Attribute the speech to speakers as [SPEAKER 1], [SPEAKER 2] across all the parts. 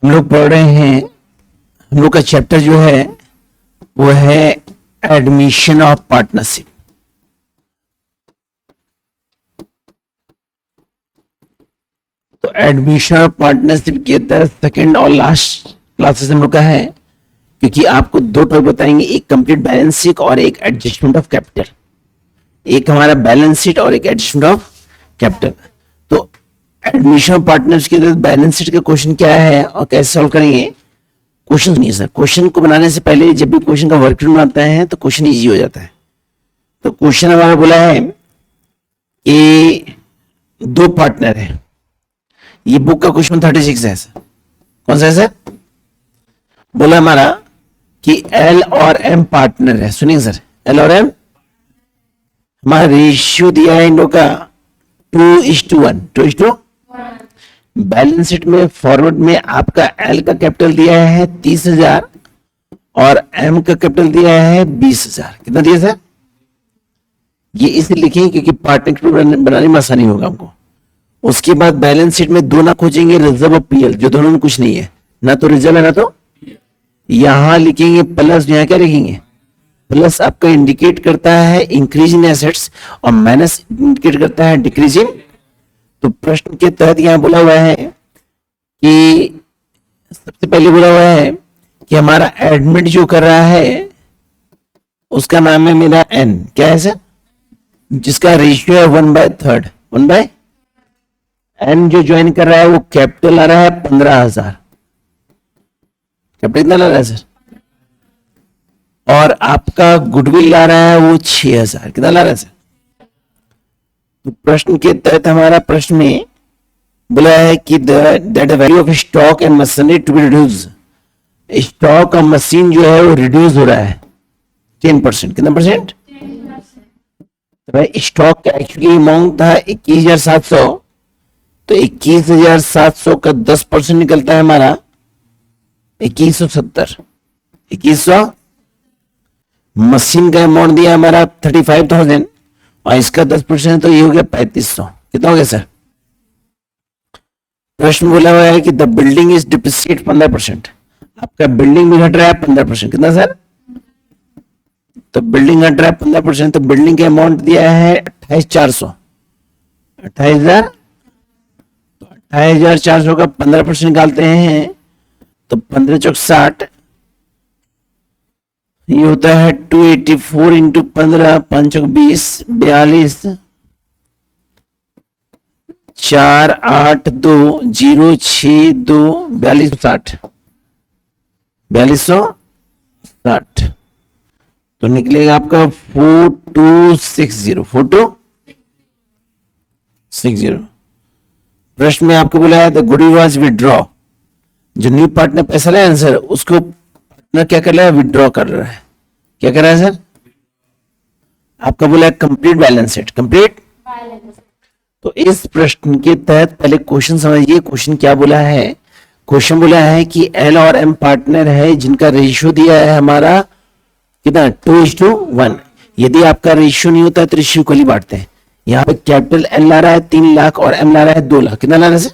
[SPEAKER 1] हम लोग पढ़ रहे हैं, हम लोग का चैप्टर जो है वो है एडमिशन ऑफ पार्टनरशिप। तो एडमिशन ऑफ पार्टनरशिप के तहत सेकंड और लास्ट क्लासेस हम लोग का है, क्योंकि आपको दो टॉपिक बताएंगे, एक कंप्लीट बैलेंस शीट और एक एडजस्टमेंट ऑफ कैपिटल। एक हमारा बैलेंस शीट और एक एडजस्टमेंट ऑफ कैपिटल। तो एडमिशन ऑफ पार्टनर्स के तहत बैलेंस शीट का क्वेश्चन क्या है और कैसे सॉल्व करेंगे। क्वेश्चन नहीं सर, क्वेश्चन को बनाने से पहले जब भी क्वेश्चन का वर्कशीट बनाते हैं तो क्वेश्चन इजी हो जाता है। तो क्वेश्चन हमारा बोला है कि दो पार्टनर है, ये बुक का क्वेश्चन 36 है सर। कौन सा है सर? बोला हमारा कि एल और एम पार्टनर है। सुनिए सर, एल और एम हमारा रेशियो दिया है इन लोग का 2:1, 2:1। बैलेंस शीट में फॉरवर्ड में आपका एल का कैपिटल दिया है 30,000 और एम का कैपिटल दिया है 20,000। कितना दिया सर? ये इसलिए लिखेंगे क्योंकि पार्टनर बनाने में आसानी होगा हमको। उसके बाद बैलेंस शीट में दो ना खोजेंगे, रिजर्व और पीएल, जो दोनों में कुछ नहीं है, ना तो रिजर्व है ना तो यहां लिखेंगे प्लस। यहां क्या लिखेंगे? प्लस आपका इंडिकेट करता है इंक्रीज इन एसेट्स और माइनस इंडिकेट करता है डिक्रीज इन। तो प्रश्न के तहत यहां बोला हुआ है कि सबसे पहले बोला हुआ है कि हमारा एडमिट जो कर रहा है उसका नाम है मेरा एन। क्या है सर? जिसका रेशियो है 1/3। 1/, एन जो ज्वाइन कर रहा है वो कैपिटल आ रहा है 15,000। कैपिटल कितना ला रहा है सर? और आपका गुडविल ला रहा है वो 6,000। कितना ला रहा है सर? तो प्रश्न के तहत हमारा प्रश्न में बोला है कि that value of stock and machinery to be reduce. Stock और मशीन जो है वो रिड्यूस हो रहा है 10%। कितना परसेंट? तो भाई स्टॉक का एक्चुअली अमाउंट था 21,700, तो 21,700 का 10% निकलता है हमारा 2170। 2100 मशीन का अमाउंट दिया हमारा 35,000 और इसका 10% तो ये हो गया 3500। कितना हो गया सर? प्रश्न बोला हुआ है कि द बिल्डिंग इज डिप्रिसिएट 15%। आपका बिल्डिंग भी घट रहा है 15%। कितना सर? तो बिल्डिंग घट रहा है 15%, तो बिल्डिंग का अमाउंट दिया है 28,400। 28,000, तो 28,400 का 15% निकालते हैं तो 15 चौक 60, ये होता है 284 इंटू 15, 5 चौक 20, 42, 4, 8, 2, 0, 6, 2, 4260। 4260 तो निकलेगा आपका 4260। 4260। प्रश्न में आपको बोला है द गुडविल वाज विड्रॉ। जो न्यू पार्टनर पैसा लाया ना सर, उसको पार्टनर क्या कर रहा है? विड्रॉ कर रहा है। क्या कर रहा है सर? आपका बोला है कंप्लीट बैलेंस शीट। कंप्लीट। तो इस प्रश्न के तहत पहले क्वेश्चन समझिए। क्वेश्चन क्या बोला है? क्वेश्चन बोला है कि एल और एम पार्टनर है जिनका रेशियो दिया है हमारा कितना? 2:1। यदि आपका रेशियो नहीं होता तो रेशियो को ही बांटते हैं। यहाँ पे कैपिटल एल ला रहा है 3 लाख और एम ला रहा है 2 लाख। कितना ला रहा है?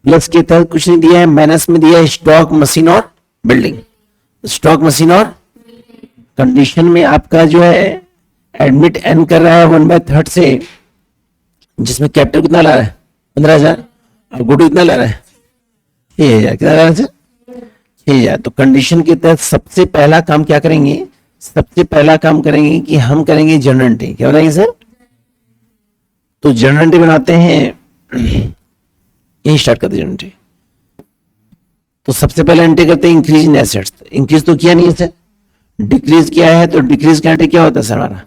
[SPEAKER 1] प्लस के तहत कुछ नहीं दिया है, माइनस में दिया है स्टॉक, मशीन और बिल्डिंग। स्टॉक, मशीन और कंडीशन में आपका जो है एडमिट एन कर रहा है 1/3 से, जिसमें कैपिटल कितना ला रहा है? 15,000 और गुड कितना ला रहा है? 6,000। कितना ला रहा है सर? 6,000। तो कंडीशन के तहत सबसे पहला काम क्या करेंगे? सबसे पहला काम करेंगे कि हम करेंगे जनरल एंट्री। क्या बनाएंगे सर? तो जनरल एंट्री बनाते हैं, यही स्टार्ट करते हैं जनरल एंट्री। तो सबसे पहले एंट्री करते हैं इंक्रीज इन एसेट्स। इंक्रीज तो किया नहीं है सर, डिक्रीज किया है। तो डिक्रीज का एंट्री क्या होता है सर हमारा?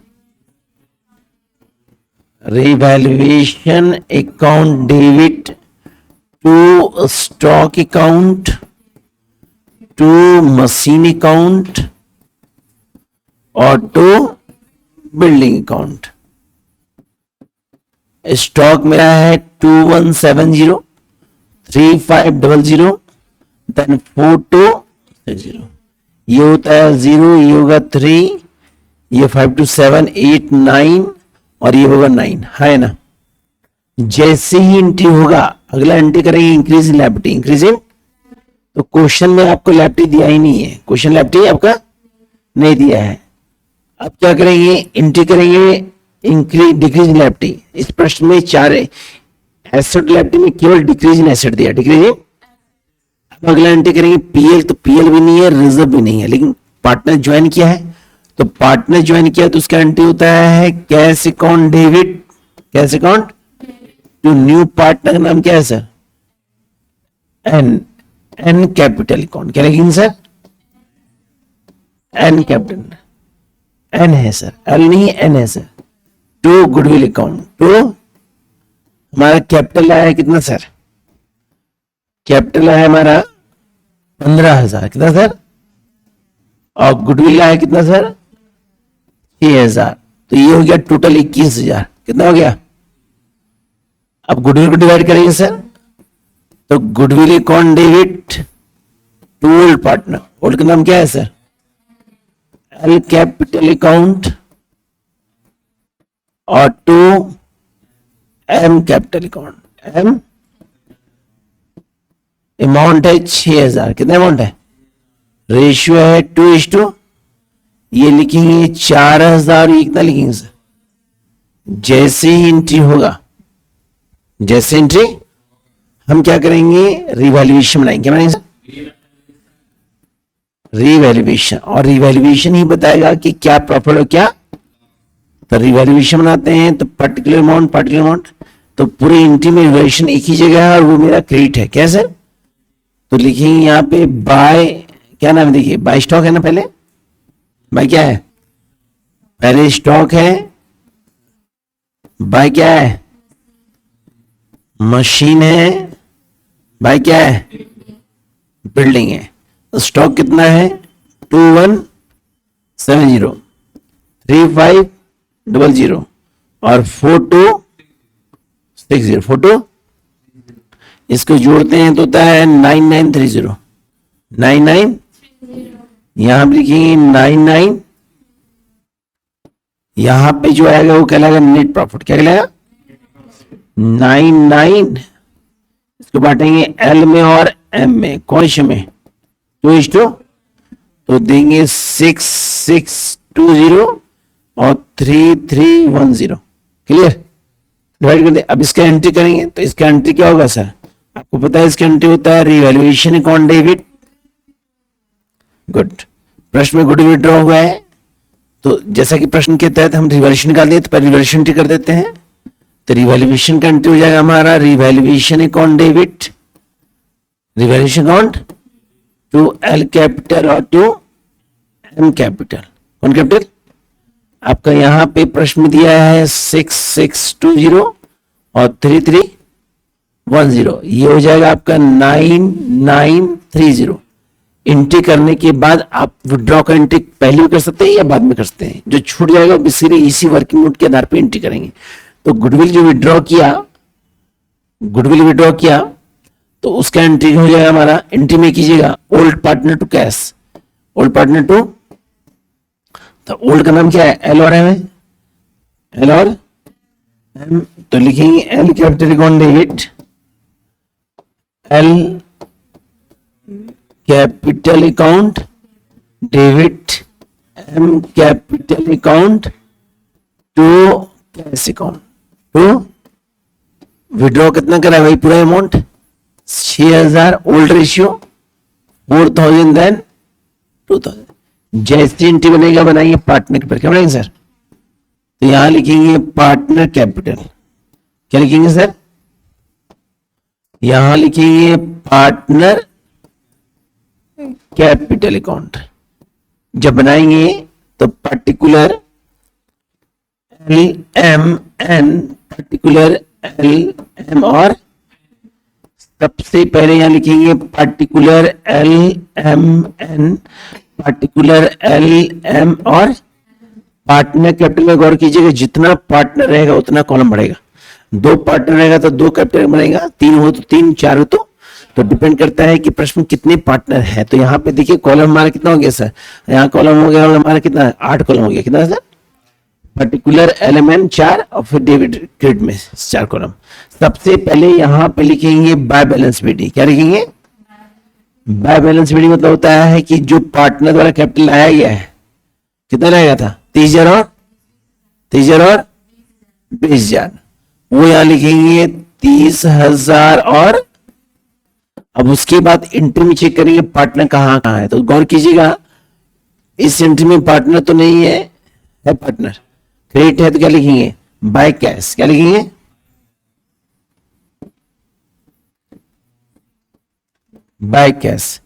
[SPEAKER 1] Revaluation account debit to stock account to machine account और टू बिल्डिंग अकाउंट। स्टॉक मेरा है 2170, 3500, देन 4260। ये होता है 0, ये होगा 3, ये 5 to 7, 8, 9 और ये होगा 9। है ना? जैसे ही एंट्री होगा अगला एंट्री करेंगे increase in liability. Increase in तो क्वेश्चन में आपको लैप्टी दिया ही नहीं है, क्वेश्चन लैप्टी आपका नहीं दिया है। अब क्या करेंगे, एंट्री करेंगे इंक्रीज डिक्रीज लैप्टी। इस प्रश्न में 4 एसेट लैप्टी में केवल डिक्रीज इन एसेट दिया, डिक्रीज इन। अब अगला एंट्री करेंगे पीएल, तो पीएल भी नहीं है, रिजर्व भी नहीं है, लेकिन पार्टनर ज्वाइन किया है। तो पार्टनर ज्वाइन किया तो उसका एंट्री होता है cash account debit, cash account to new partner का नाम क्या है सर, एन कैपिटल अकाउंट। क्या लिखेंगे सर, एन कैपिटल, एन है सर, एल नहीं एन है sir. To goodwill account, to हमारा कैपिटल आया है कितना सर, कैपिटल आया हमारा 15,000, कितना सर, और गुडविल आया कितना सर 6,000। तो ये हो गया टोटल 21,000, कितना हो गया। अब गुडविल को डिवाइड करेंगे सर, तो goodwill account debit to old partner, old का नाम क्या है सर, एल कैपिटल अकाउंट, और to M capital account, M amount है 6,000, कितना अमाउंट है, रेशियो है 2:, ये लिखेंगे 4,000, ये कितना लिखेंगे सर, जैसे ही एंट्री होगा, जैसे एंट्री हम क्या करेंगे, रिवैल्यूएशन बनाएंगे, क्या बनाएंगे सर, रिवैल्यूएशन, और रिवैल्यूएशन ही बताएगा कि क्या प्रॉफिट और क्या। तो रिवैल्यूएशन बनाते हैं तो पर्टिकुलर अमाउंट, तो पूरी एंट्री में रिवैल्यूएशन एक ही जगह है और वो मेरा क्रेडिट है, क्या सर। तो लिखेंगे यहाँ पे बाय, क्या नाम है, देखिए बाय स्टॉक है ना, पहले बाय क्या है, पहले स्टॉक है, बाय क्या है, मशीन है, बाय क्या है, बिल्डिंग है। तो स्टॉक कितना है 2170, 3500 और 4260, 42, इसको जोड़ते हैं तो होता है 9930, 99, यहां पे लिखेंगे 99, यहां पे जो आएगा वो कहलाएगा नेट प्रॉफिट, क्या कहलाएगा 99, इसको बांटेंगे एल में और एम में, कौन रेशियो में 2:, तो देंगे 6620 और 3310, क्लियर, डिवाइड कर दे। अब इसका एंट्री करेंगे तो इसका एंट्री क्या होगा सर, आपको पता है इसका एंट्री होता है रिवैल्यूएशन अकाउंट डेबिट, गुड। प्रश्न में गुडविल ड्रॉ हुआ है, तो जैसा कि प्रश्न के तहत हम रिवैल्यूएशन निकाल दिए, तो पहले रिवैल्यूएशन एंट्री कर देते हैं। तो रिवैल्यूएशन का एंट्री हो जाएगा हमारा revaluation account debit, revaluation account to L capital और टू एम कैपिटल, कौन कैपिटल, आपका यहां पे प्रश्न में दिया है 6620 और 3310, ये हो जाएगा आपका 9930। एंट्री करने के बाद आप विड्रॉ का एंट्री पहले भी कर सकते हैं या बाद में कर सकते हैं, जो छूट जाएगा वो इसी वर्किंग नोट के आधार पर एंट्री करेंगे। तो गुडविल जो विड्रॉ किया, गुडविल विड्रॉ किया तो उसका एंट्री हो जाएगा हमारा, एंट्री में कीजिएगा old partner to cash, old partner to, तो ओल्ड का नाम क्या है, एल और एम है, एल और एम, तो लिखेंगे L capital account debit, L capital account debit, M capital account to cash account, तो विड्रॉ कितना करा भाई, पूरा अमाउंट 6,000, ओल्ड रेशियो 4,000 देन 2,000। जैसे एंट्री बनेगा बनाइए पार्टनर कैपिटल, क्या बनाएंगे सर, तो यहां लिखेंगे पार्टनर कैपिटल, क्या लिखेंगे सर, यहां लिखेंगे पार्टनर कैपिटल अकाउंट। जब बनाएंगे तो particular L M N, particular L M, और सबसे पहले यहां लिखेंगे particular L M N, particular L M, और पार्टनर कैपिटल में गौर कीजिएगा, जितना पार्टनर रहेगा उतना कॉलम बढ़ेगा। 2 पार्टनर रहेगा तो 2 कैपिटल बनेगा, 3 हो तो 3, 4 हो तो डिपेंड करता है कि प्रश्न में कितने पार्टनर है। तो यहाँ पे देखिए कॉलम हमारा कितना हो गया सर, यहाँ कॉलम हो गया हमारा कितना, 8 कॉलम हो गया, कितना सर, पर्टिकुलर एलिमेंट 4 और फिर डेबिट क्रेडिट में 4 कॉलम। सबसे पहले यहां पे लिखेंगे बाय बैलेंस बीडी, क्या लिखेंगे, बाय बैलेंस मीटिंग मतलब होता है कि जो पार्टनर द्वारा कैपिटल लाया गया है, कितना लाया गया था, 30,000 और 20,000, वो यहां लिखेंगे 30,000 और अब उसके बाद एंट्री में चेक करेंगे पार्टनर कहां कहां है। तो गौर कीजिएगा, इस एंट्री में पार्टनर तो नहीं है, है पार्टनर, क्रेडिट है तो क्या लिखेंगे, बाय कैश, क्या लिखेंगे, बाय कैश।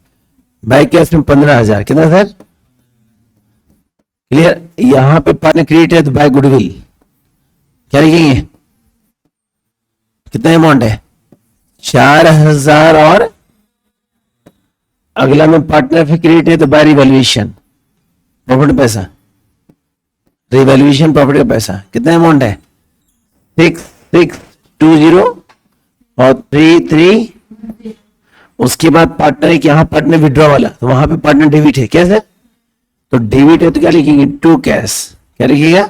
[SPEAKER 1] बाय कैश में 15,000, कितना सर, क्लियर। यहां पे पार्टनर क्रेडिट है तो बाय गुडविल, क्या लिखेंगे, कितना अमाउंट है, 4,000 और अगला में पार्टनर फिर क्रेडिट है तो बाय रिवैल्यूएशन, प्रॉफिट पैसा, रिवैल्यूएशन प्रॉफिट का पैसा, कितना अमाउंट है, 6,620 और 3,3। उसके बाद पार्टनर एक यहाँ पार्टनर विड्रॉ वाला, तो वहां पे पार्टनर डेबिट है, क्या सर, तो डेबिट है तो क्या लिखेंगे, टू कैश, क्या लिखिएगा,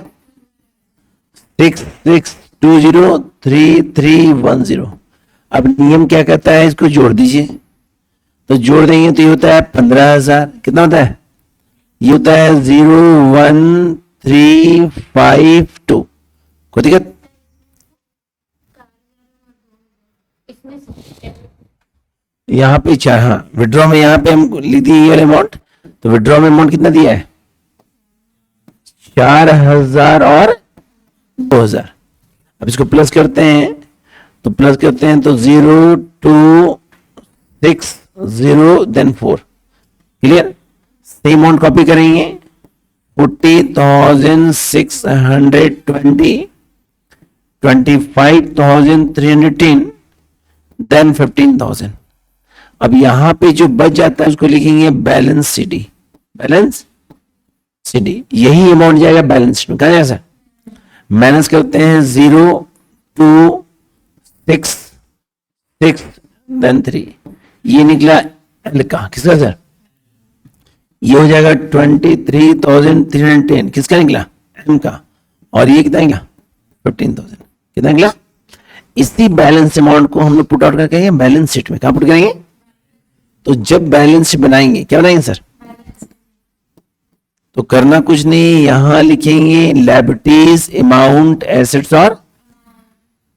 [SPEAKER 1] 6,620,3,310। अब नियम क्या कहता है, इसको जोड़ दीजिए, तो जोड़ देंगे तो ये होता है 15,000, कितना होता है, ये होता है 0,1,352। कोई दिक्कत, यहाँ पे चार, हाँ विड्रॉ में यहाँ पे हम लिख दिए ये अमाउंट, तो विड्रॉ में अमाउंट कितना दिया है, 4,000 और 2,000। अब इसको प्लस करते हैं, तो प्लस करते हैं तो 0,2,6,0 then 4, clear. Same amount copy करेंगे, 40,620, 25,310 देन 15,000। अब यहां पे जो बच जाता है उसको लिखेंगे बैलेंस सीडी, बैलेंस सीडी, यही अमाउंट जाएगा बैलेंस शीट में, कहा जाए सर, माइनस करते हैं 0,2,6,6 देन 3, ये निकला एल का, किसका सर, ये हो जाएगा 23,310, किसका निकला, एम का, और ये कितना निकला 15,000, कितना निकला। इसी बैलेंस अमाउंट को हम लोग पुट आउट करके बैलेंस शीट में कहां पुट करेंगे, तो जब बैलेंस शीट बनाएंगे क्या बनाएंगे सर, तो करना कुछ नहीं, यहां लिखेंगे लायबिलिटीज अमाउंट एसेट्स, और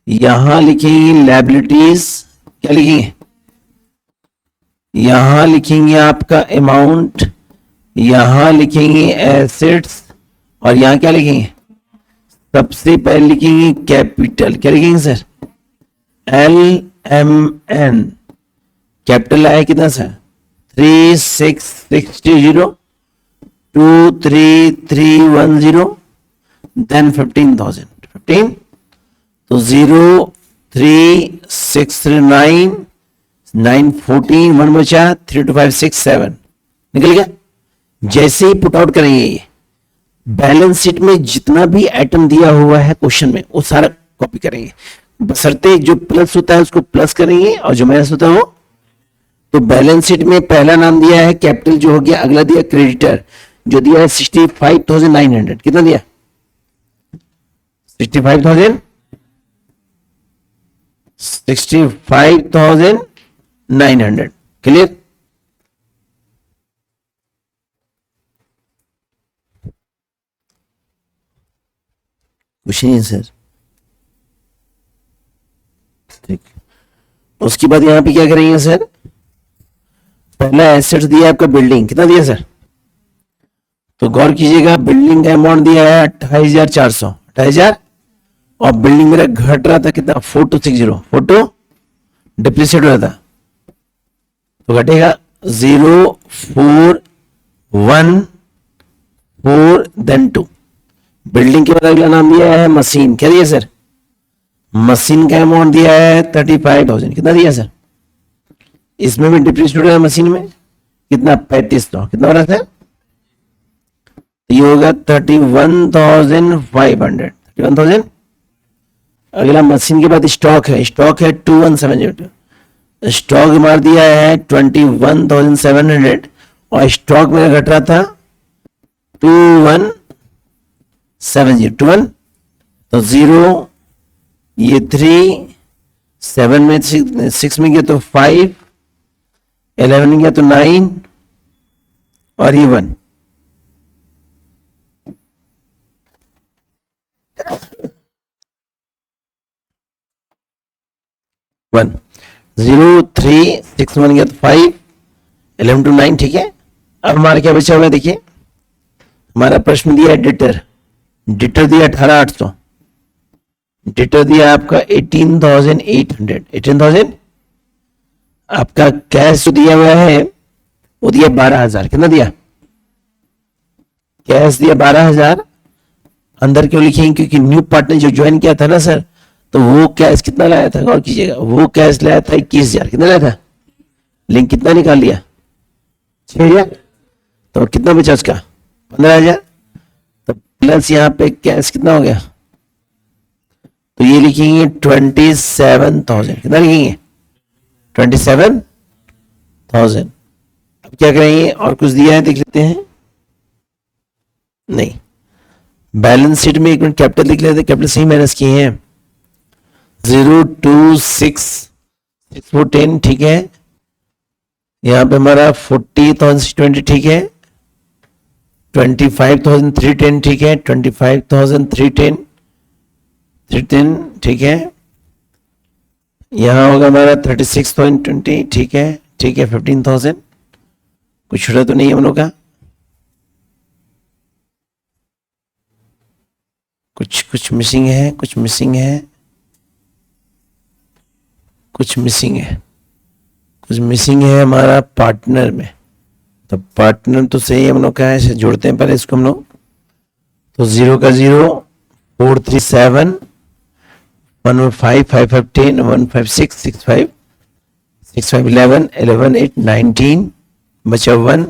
[SPEAKER 1] यहां लिखेंगे लायबिलिटीज, क्या लिखेंगे, यहां लिखेंगे आपका अमाउंट, यहां लिखेंगे एसेट्स, और यहां क्या लिखेंगे, सबसे पहले लिखेंगे कैपिटल, क्या लिखेंगे सर, LMN, कैपिटल आया कितना सर, 3,660, 2,3,310 देन 15,000, 15, तो 0,3,639, 9,14, 1 बचा, 3,2,5,6,7 निकल गया। जैसे ही पुट आउट करेंगे ये बैलेंस शीट में जितना भी आइटम दिया हुआ है क्वेश्चन में वो सारा कॉपी करेंगे, बशर्ते जो प्लस होता है उसको प्लस करेंगे और जो माइनस होता है वो। तो बैलेंस शीट में पहला नाम दिया है कैपिटल जो हो गया, अगला दिया क्रेडिटर जो दिया है 65,900, कितना दिया 65,900, क्लियर। क्वेश्चन सर ठीक, उसके बाद यहां पे क्या करेंगे सर, पहला एसेट्स दिया आपका बिल्डिंग, कितना दिया सर, तो गौर कीजिएगा बिल्डिंग का अमाउंट दिया है 28,400, 28,000, और बिल्डिंग मेरा घट रहा था कितना 4,260, 4,2 डिप्रिशिएट हो रहा था, तो घटेगा 0,4,1,4 देन 2। बिल्डिंग के बाद अगला नाम दिया है मशीन, क्या दिया सर, मशीन का अमाउंट दिया है 35,000, कितना दिया सर, इसमें भी डिप्रिशिएट हो रहा है मशीन में कितना 3500, कितना हो रहा था, ये होगा 31,500, 31,000। अगला मशीन के बाद स्टॉक है, स्टॉक है 21,700, स्टॉक मार दिया है 21,700 और स्टॉक मेरा घट रहा था 21,701, तो 0 ये 3 7 में 6 में गया तो 5 11 गया तो 9 और ये 1, वन 0 3 6 1 गया तो 5, 11 to 9, ठीक है। अब हमारा क्या बचा हुआ है, देखिए हमारा प्रश्न दिया है डिटर, डिटर दिया 18,800, डिटर दिया आपका 18,800, 18,000। आपका कैश जो दिया हुआ है वो दिया 12,000, कितना दिया, कैश दिया 12,000। अंदर क्यों लिखेंगे, क्योंकि न्यू पार्टनर जो ज्वाइन किया था ना सर, तो वो कैश कितना लाया था, गौर कीजिएगा, वो कैश लाया था 21,000, कितना लाया था, लिंक कितना निकाल लिया, 6,000, तो कितना बचा उसका 15,000, तो प्लस यहाँ पे कैश कितना हो गया, तो ये लिखेंगे 27,000, कितना लिखेंगे 27,000। अब क्या करेंगे, और कुछ दिया है देख लेते हैं, नहीं, बैलेंस शीट में एक मिनट कैपिटल लिख लेते हैं, कैपिटल सही माइनस किए हैं, 0 2 6 6 4 10, ठीक है। यहाँ पे हमारा 40,620, ठीक है, 25,310, ठीक है, 25,310, 310, ठीक है। यहाँ होगा हमारा 36,20, ठीक है, ठीक है, 15,000, कुछ छूटा तो नहीं है हम लोग का, कुछ मिसिंग है, कुछ मिसिंग है, कुछ मिसिंग है, कुछ मिसिंग है हमारा पार्टनर में, तो पार्टनर तो सही हम लोग का है, इसे जोड़ते हैं पहले इसको हम लोग, तो 0 का 0, 4 3 7, 1 5 5 5 10, 1 5 6 6 5 6 5 11 11 8 19, बचा 1,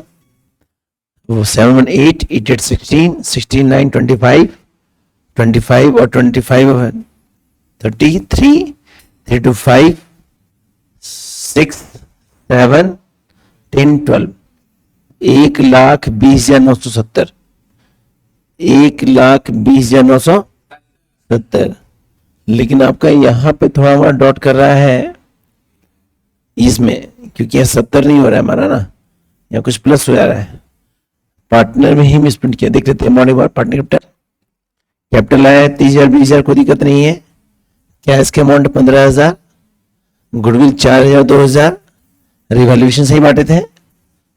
[SPEAKER 1] वो 7 1 8 8 8 16 16 9 25 25 और 25 33 3 2 5 6 7 10 12, 1,20,970, 1,20,970। लेकिन आपका यहाँ पे थोड़ा हमारा डॉट कर रहा है इसमें, क्योंकि यहाँ 70 नहीं हो रहा है हमारा ना, यहाँ कुछ प्लस हो जा रहा है, पार्टनर में ही मिसप्रिंट किया, देख लेते हैं मॉर्निंग बार पार्टनर कैपिटल, कैपिटल आया है 30,000 20,000, कोई दिक्कत नहीं है, कैश के अमाउंट 15,000, गुडविल 4,000 2,000, रिवैल्यूएशन सही बांटे थे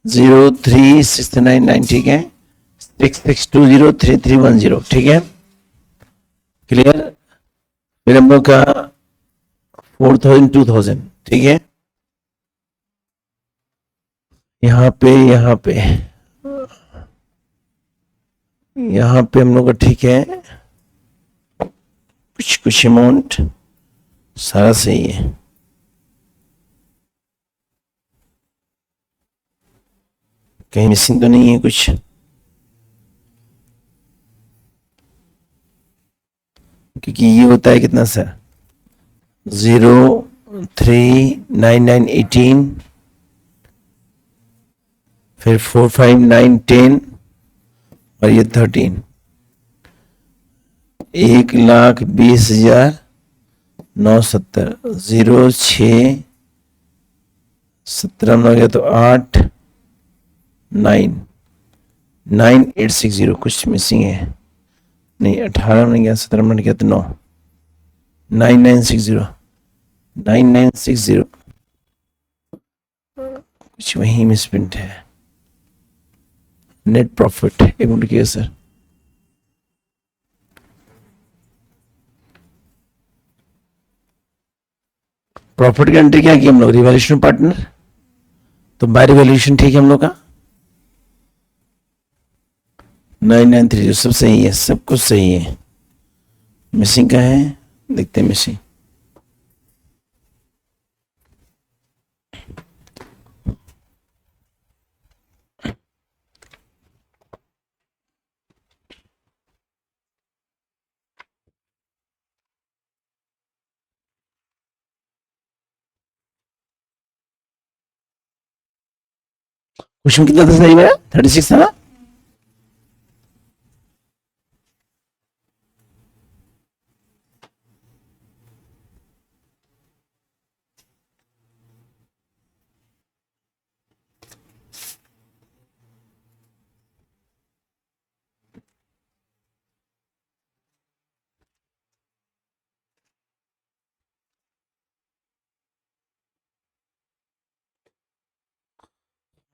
[SPEAKER 1] 03699, ठीक है, 66203310, ठीक है, क्लियर। फिर हम लोग का 4,000 2,000, ठीक है, यहाँ पे हम लोग का ठीक है, कुछ अमाउंट सारा सही है, कहीं मिसिंग तो नहीं है कुछ, क्योंकि ये होता है कितना सर, 0 3 9 9 18, फिर 4 5 9 10 और ये 13, 1,20,970, 0 6 17 में हो गया तो 8 9 9 8 6 0, कुछ मिसिंग है, नहीं 18 में गया, 17 में गया तो 9 9 9 6 0 9 9 6 0, कुछ वही मिसप्रिंट है, नेट प्रॉफिट एक मिनट किया सर, प्रॉफिट की एंट्री क्या की हम लोग, रिवैल्यूएशन पार्टनर, तो बाय रिवैल्यूएशन ठीक है हम लोग का 9930, सब सही है, सब कुछ सही है, मिसिंग का है, देखते हैं मिसिंग, क्वेश्चन कितना था सही मेरा, 36 था ना,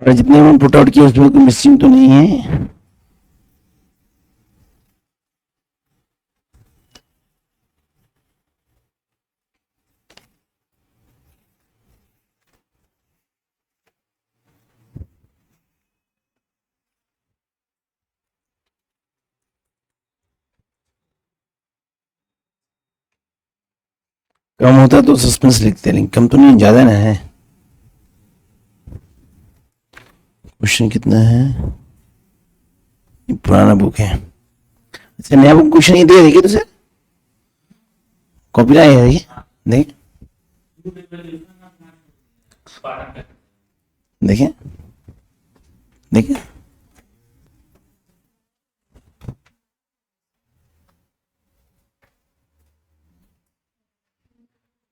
[SPEAKER 1] और जितने अमाउंट पुट आउट किए उसमें कोई मिसिंग तो नहीं है। कम होता तो सस्पेंस लिखते हैं, लेकिन कम तो नहीं, ज्यादा ना है। क्वेश्चन कितना है, ये पुराना बुक है। अच्छा, नया बुक क्वेश्चन ये दिया, देखिए तो सर कॉपी लाए है, देखिए देखिए देखिए।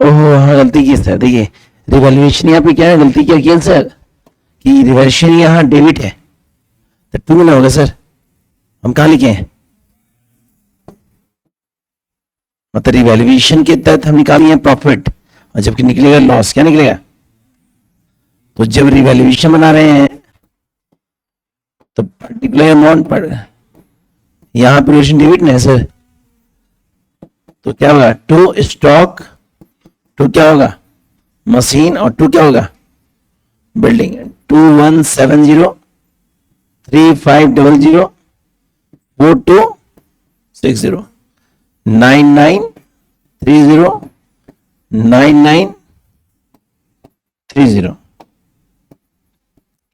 [SPEAKER 1] ओहो हाँ, गलती की सर, देखिए रिवैल्यूएशन यहाँ पे क्या है, गलती क्या किया सर कि रिवैल्यूएशन यहाँ डेबिट है, तो टू में ना होगा सर, हम कहाँ लिखे हैं, मतलब रिवैल्यूएशन के तहत हम निकालेंगे प्रॉफिट, और जबकि निकलेगा लॉस, क्या निकलेगा। तो जब रिवैल्यूएशन बना रहे हैं तो पर्टिकुलर अमाउंट पर यहाँ पे रिलेशन डेबिट नहीं है सर, तो क्या होगा, टू स्टॉक, टू क्या होगा मशीन, और टू क्या होगा बिल्डिंग। 217035004260 9930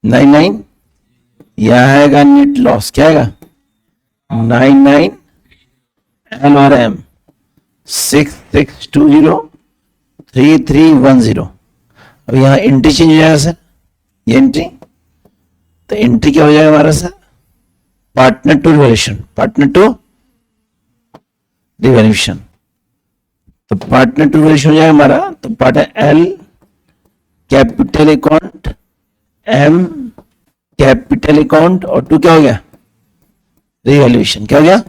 [SPEAKER 1] 99 यह आएगा नेट लॉस, क्या आएगा 99 एल और एम 66203310। अब यहाँ एंट्री चेंज हो जाएगा सर, ये एंट्री, तो एंट्री क्या हो जाएगा हमारा sir, partner to revaluation, partner to revaluation. तो पार्टनर टू रिवैल्यूएशन हो जाएगा हमारा, तो partner L capital account, M capital account, और टू क्या हो गया रिवैल्यूएशन, क्या हो गया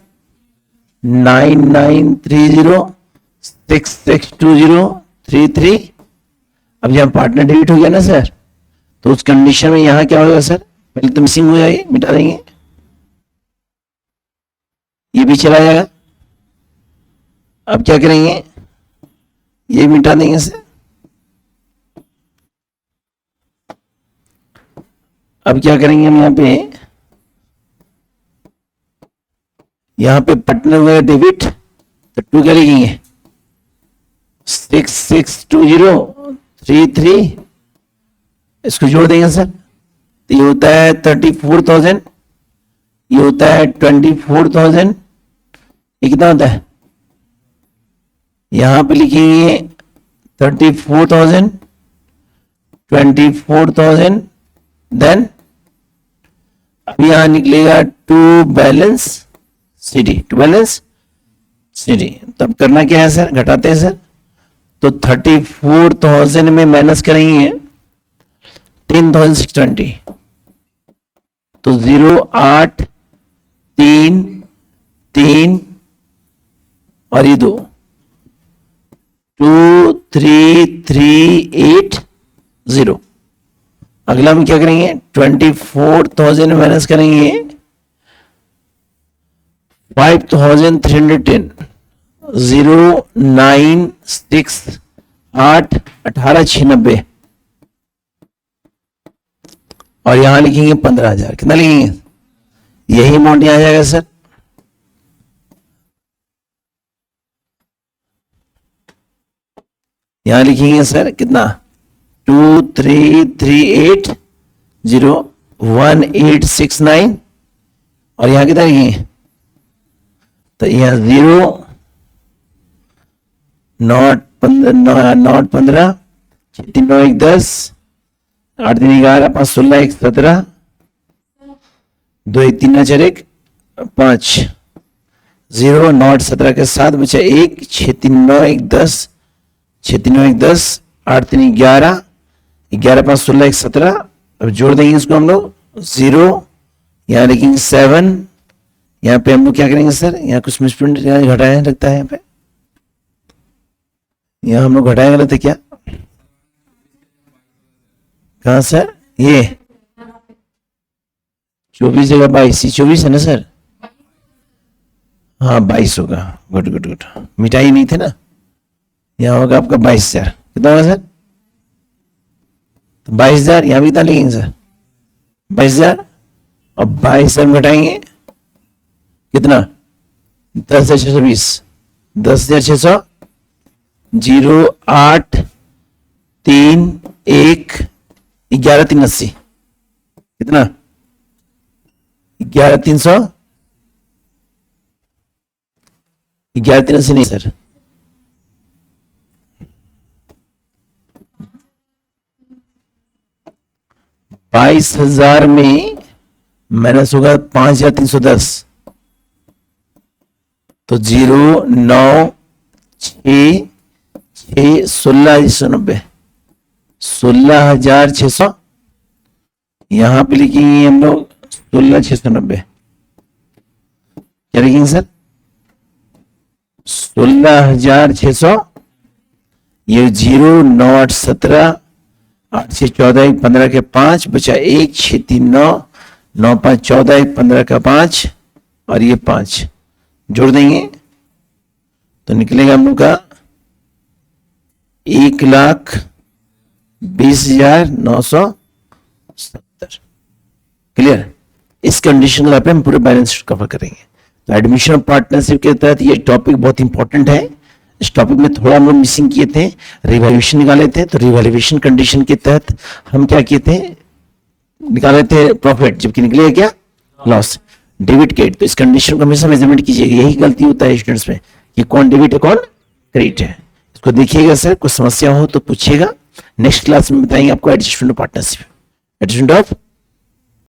[SPEAKER 1] 9930662033। अब यहाँ पार्टनर डेबिट हो गया ना सर, तो उस कंडीशन में यहाँ क्या होगा सर, पहले तो मिसिंग हो जाएगी, मिटा देंगे, ये भी चला जाएगा। अब क्या करेंगे, ये मिटा देंगे सर। अब क्या करेंगे हम यहाँ पे पार्टनर हुआ डेबिट, तो टू क्या लिखेंगे 662033, इसको जोड़ देंगे सर, तो ये होता है 34,000, ये होता है 24,000, ये कितना होता है, यहां पे लिखेंगे 34,000 24,000, देन अब यहां निकलेगा to balance CD, to balance CD. तब करना क्या है सर, घटाते हैं सर, तो 34,000 में माइनस करेंगे 10,620, तो 0833 और ये 22338 अगला हम क्या करेंगे 24,000 माइनस करेंगे 5,310, 096 18,690, और यहां लिखेंगे 15,000, कितना लिखेंगे, यही अमाउंट यहां आ जाएगा सर। यहां लिखेंगे सर कितना 233801869, और यहां कितना लिखेंगे, तो यहां 0 9 15 8 3 11 5 16 1 17 2 1 3 4 1 5 0 9 17 के साथ बचा 1 6 3 9 1 10 6 3 9 1 10 8 3 11 11 5 16 1 17। अब जोड़ देंगे इसको हम लोग 0, यहाँ लिखेंगे 7, यहाँ पे हम लोग क्या करेंगे सर, यहाँ कुछ मिसप्रिंट घटाया लगता है, यहाँ पे यहाँ हम लोग घटाया गलत है क्या, कहाँ सर, ये 24 जगह 22, 24 है ना सर? हाँ 22 होगा। गुड गुड गुड, मिटाई नहीं थे ना। यहाँ होगा आपका 22,000। कितना होगा सर? तो 22,000 यहाँ भी कितना लिखेंगे सर? 22,000 और 22,000 घटाएंगे कितना? 10,620, 10,600, 0, 8, 3, 1, 11,380। कितना? 11,300, 11,380 नहीं सर, 22,000 में माइनस होगा 5,310, तो 0, 9, 6, 6, 16,690, 16,600। यहां पे लिखेंगे हम लोग 16,690। क्या लिखेंगे सर? 16,600। ये 0, 9, 8, 17, 8, 6, 14, 1, 15 के 5 बचा 1, 6, 3, 9, 9, 5, 14, 1, 15 का 5 और ये 5 जोड़ देंगे तो निकलेगा हम लोग का 1,20,970। क्लियर? इस कंडीशन पे हम पूरे बैलेंस शीट कवर करेंगे। तो एडमिशन पार्टनरशिप के तहत ये टॉपिक बहुत इंपॉर्टेंट है। इस टॉपिक में थोड़ा हम लोग मिसिंग किए थे, रिवैल्यूएशन निकाले थे। तो रिवैल्यूएशन कंडीशन के तहत हम क्या किए थे? निकाले थे प्रॉफिट, जबकि निकलेगा क्या? लॉस। डेबिट क्रेडिट, तो इस कंडीशन को हमेशा मेजरमेंट कीजिएगा। यही गलती होता है स्टूडेंट्स में कि कौन डेबिट है कौन क्रेडिट है। इसको देखिएगा सर, कुछ समस्या हो तो पूछिएगा। नेक्स्ट क्लास में बताएंगे आपको adjustment of partnership, adjustment of